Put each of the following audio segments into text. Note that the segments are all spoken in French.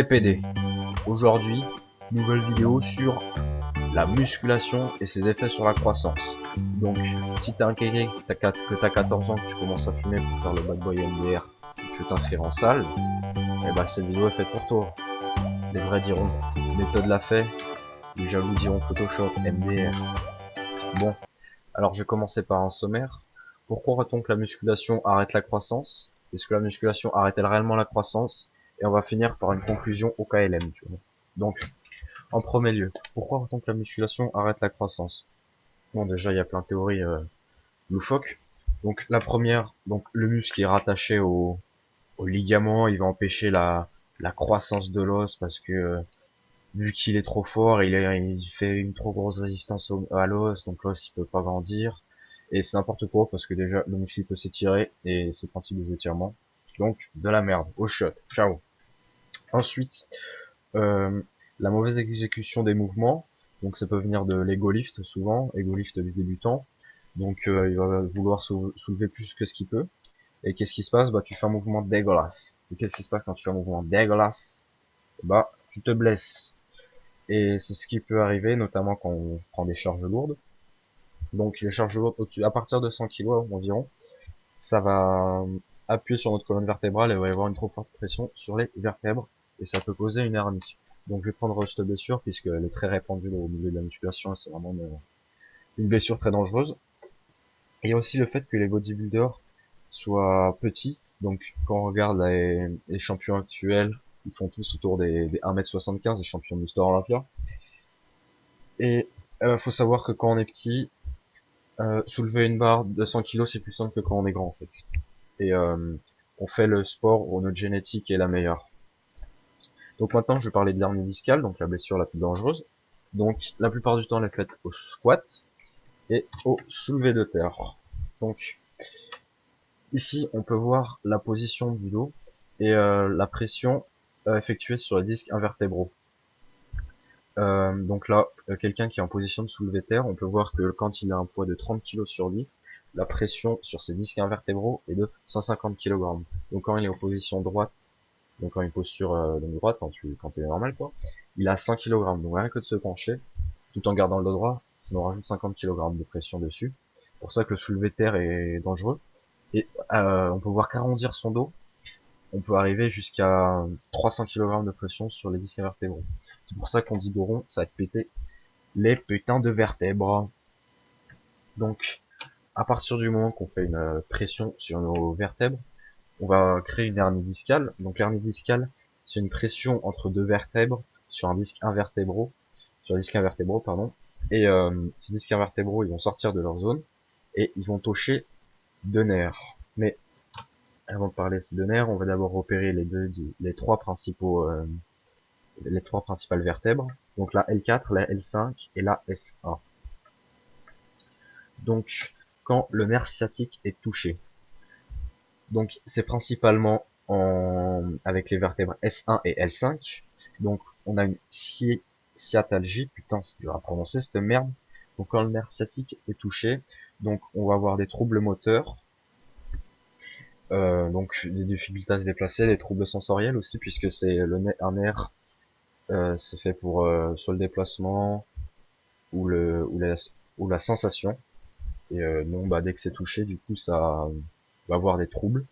PD. Aujourd'hui, nouvelle vidéo sur la musculation et ses effets sur la croissance. Donc, si t'es un kéké, que t'as 14 ans, que tu commences à fumer pour faire le bad boy MDR, et que tu veux t'inscrire en salle, et bah cette vidéo est faite pour toi. Les vrais diront méthode l'a fait, les jaloux diront Photoshop, MDR. Bon, alors je vais commencer par un sommaire. Pourquoi aurait-on que la musculation arrête la croissance? Est-ce que la musculation arrête-elle réellement la croissance? Et on va finir par une conclusion au KLM, tu vois. Donc, en premier lieu, pourquoi autant que la musculation arrête la croissance? Bon, déjà, il y a plein de théories loufoques. Donc, la première, donc le muscle est rattaché au ligament, il va empêcher la croissance de l'os parce que vu qu'il est trop fort, il fait une trop grosse résistance à l'os, donc l'os il peut pas grandir. Et c'est n'importe quoi parce que déjà le muscle il peut s'étirer et c'est le principe des étirements. Donc, de la merde, au shot, ciao. Ensuite, euh, la mauvaise exécution des mouvements, donc ça peut venir de l'ego lift souvent, ego lift du débutant, donc il va vouloir soulever plus que ce qu'il peut, et qu'est-ce qui se passe? Bah tu fais un mouvement dégueulasse, et qu'est-ce qui se passe quand tu fais un mouvement dégueulasse? Bah tu te blesses, et c'est ce qui peut arriver, notamment quand on prend des charges lourdes. Donc les charges lourdes au-dessus, à partir de 100 kg environ, ça va appuyer sur notre colonne vertébrale et il va y avoir une trop forte pression sur les vertèbres et ça peut causer une hernie. Donc je vais prendre cette blessure puisqu'elle est très répandue au milieu de la musculation et c'est vraiment une blessure très dangereuse. Et il y a aussi le fait que les bodybuilders soient petits. Donc quand on regarde les champions actuels, ils font tous autour des 1m75, les champions du Store Olympia. Et faut savoir que quand on est petit, soulever une barre de 100 kg c'est plus simple que quand on est grand en fait. Et on fait le sport où notre génétique est la meilleure. Donc maintenant, je vais parler de l'hernie discale, donc la blessure la plus dangereuse. Donc la plupart du temps, elle est faite au squat et au soulevé de terre. Donc ici, on peut voir la position du dos et la pression effectuée sur les disques invertébraux. Donc là, quelqu'un qui est en position de soulevé de terre, on peut voir que quand il a un poids de 30 kg sur lui, la pression sur ses disques invertébraux est de 150 kg. Donc quand il est en position droite, donc en une posture droite, quand il est normal quoi, il a 100 kg. Donc rien que de se pencher, tout en gardant le dos droit, ça nous rajoute 50 kg de pression dessus. C'est pour ça que le soulevé de terre est dangereux. Et on peut voir qu'arrondir son dos, on peut arriver jusqu'à 300 kg de pression sur les disques invertébraux. C'est pour ça qu'on dit dos rond, ça va te péter les putains de vertèbres. Donc, à partir du moment qu'on fait une pression sur nos vertèbres, on va créer une hernie discale. Donc l'hernie discale, c'est une pression entre deux vertèbres sur un disque invertébraux, pardon. Et ces disques invertébraux, ils vont sortir de leur zone et ils vont toucher deux nerfs. Mais avant de parler de ces deux nerfs, on va d'abord repérer les trois principales vertèbres. Donc la L4, la L5 et la S1. Donc quand le nerf sciatique est touché, donc c'est principalement avec les vertèbres S1 et L5. Donc on a une sciatalgie, putain c'est dur à prononcer cette merde. Donc quand le nerf sciatique est touché, donc on va avoir des troubles moteurs, donc des difficultés à se déplacer, des troubles sensoriels aussi puisque c'est un nerf, c'est fait pour soit le déplacement ou la sensation. Et non, bah dès que c'est touché, du coup ça va avoir des troubles.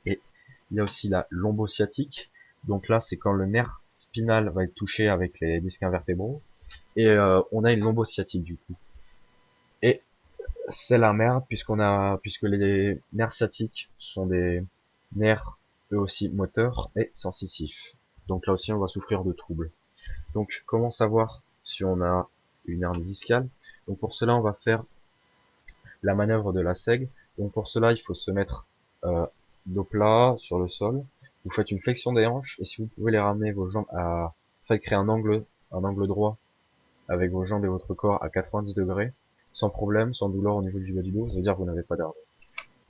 Et il y a aussi la lombosciatique. Donc là, c'est quand le nerf spinal va être touché avec les disques invertébraux. Et on a une lombosciatique du coup. Et c'est la merde puisque les nerfs sciatiques sont des nerfs eux aussi moteurs et sensitifs. Donc là aussi, on va souffrir de troubles. Donc comment savoir si on a une hernie discale? Donc pour cela, on va faire la manœuvre de la seigue. Donc pour cela, il faut se mettre dos plat sur le sol. Vous faites une flexion des hanches et si vous pouvez les ramener vos jambes faites créer un angle droit avec vos jambes et votre corps à 90 degrés, sans problème, sans douleur au niveau du bas du dos, ça veut dire que vous n'avez pas d'hernie.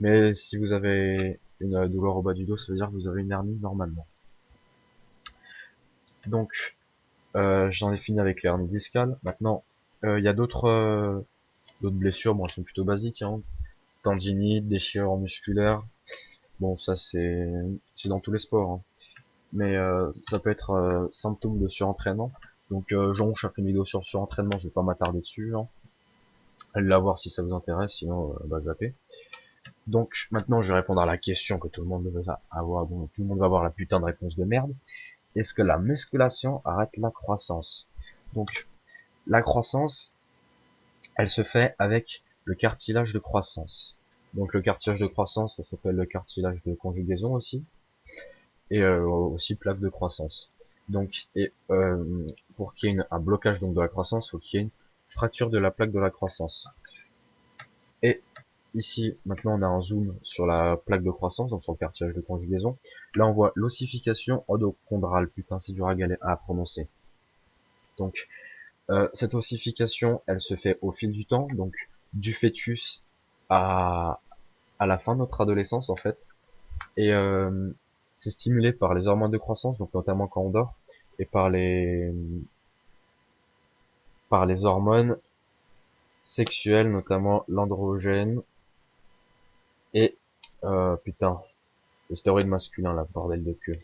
Mais si vous avez une douleur au bas du dos, ça veut dire que vous avez une hernie normalement. Donc j'en ai fini avec les hernies discales. Maintenant, il y a d'autres blessures, bon elles sont plutôt basiques, hein. Tendinite, déchirure musculaire. Bon, ça c'est dans tous les sports, hein. mais ça peut être symptôme de surentraînement. Donc Jonche a fait une vidéo sur le surentraînement, je vais pas m'attarder dessus, hein. Allez la voir si ça vous intéresse, sinon bah zappez. Donc maintenant je vais répondre à la question que tout le monde va avoir, bon, tout le monde va avoir la putain de réponse de merde. Est-ce que la musculation arrête la croissance? Donc la croissance, elle se fait avec le cartilage de croissance. Donc le cartilage de croissance, ça s'appelle le cartilage de conjugaison aussi, et aussi plaque de croissance. Donc pour qu'il y ait un blocage donc de la croissance, il faut qu'il y ait une fracture de la plaque de la croissance. Et ici, maintenant, on a un zoom sur la plaque de croissance, donc sur le cartilage de conjugaison. Là, on voit l'ossification endochondrale. Putain, c'est dur à prononcer. Donc, cette ossification, elle se fait au fil du temps, donc du fœtus à la fin de notre adolescence, en fait. Et c'est stimulé par les hormones de croissance, donc notamment quand on dort, et par les hormones sexuelles, notamment l'androgène et putain, le stéroïde masculin, là, bordel de queue.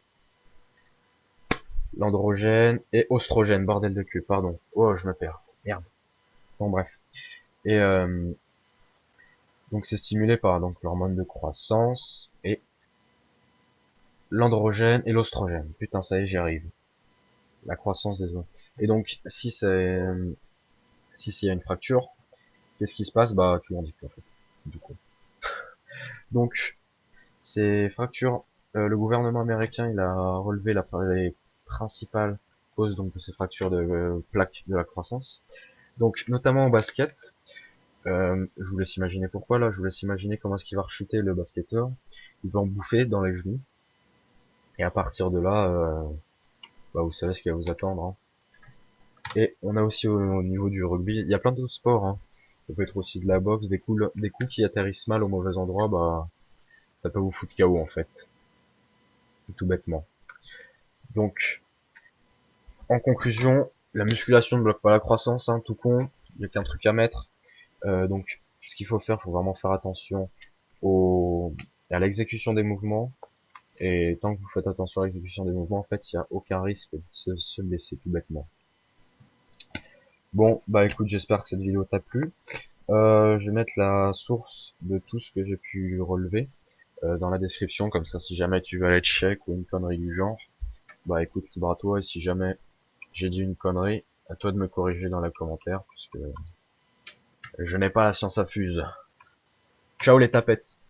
L'androgène et oestrogène, bordel de queue, pardon. Oh, je me perds. Merde. Bon, bref. Et donc c'est stimulé par donc l'hormone de croissance et l'androgène et l'oestrogène. Putain, ça y est, j'y arrive. La croissance des os. Et donc, si s'il y a une fracture, qu'est-ce qui se passe? Bah, tu m'en dis plus, en fait. Du coup. Donc, ces fractures, le gouvernement américain, il a relevé les principales causes donc de ces fractures de plaques de la croissance. Donc, notamment au basket, je vous laisse imaginer pourquoi là, je vous laisse imaginer comment est-ce qu'il va rechuter le basketteur. Il va en bouffer dans les genoux. Et à partir de là, bah, vous savez ce qu'il va vous attendre. Hein. Et on a aussi au niveau du rugby, il y a plein d'autres sports. Hein. Ça peut être aussi de la boxe, des coups qui atterrissent mal au mauvais endroit, bah ça peut vous foutre KO en fait. Tout bêtement. Donc, en conclusion, la musculation ne bloque pas la croissance, hein, tout con. Il n'y a qu'un truc à mettre. Donc, ce qu'il faut faire, faut vraiment faire attention à l'exécution des mouvements. Et tant que vous faites attention à l'exécution des mouvements, en fait, il n'y a aucun risque de se blesser tout bêtement. Bon, bah écoute, j'espère que cette vidéo t'a plu. Je vais mettre la source de tout ce que j'ai pu relever dans la description, comme ça, si jamais tu veux aller check ou une connerie du genre, bah écoute, libre à toi. Et si jamais j'ai dit une connerie, à toi de me corriger dans les commentaires, puisque je n'ai pas la science infuse. Ciao les tapettes.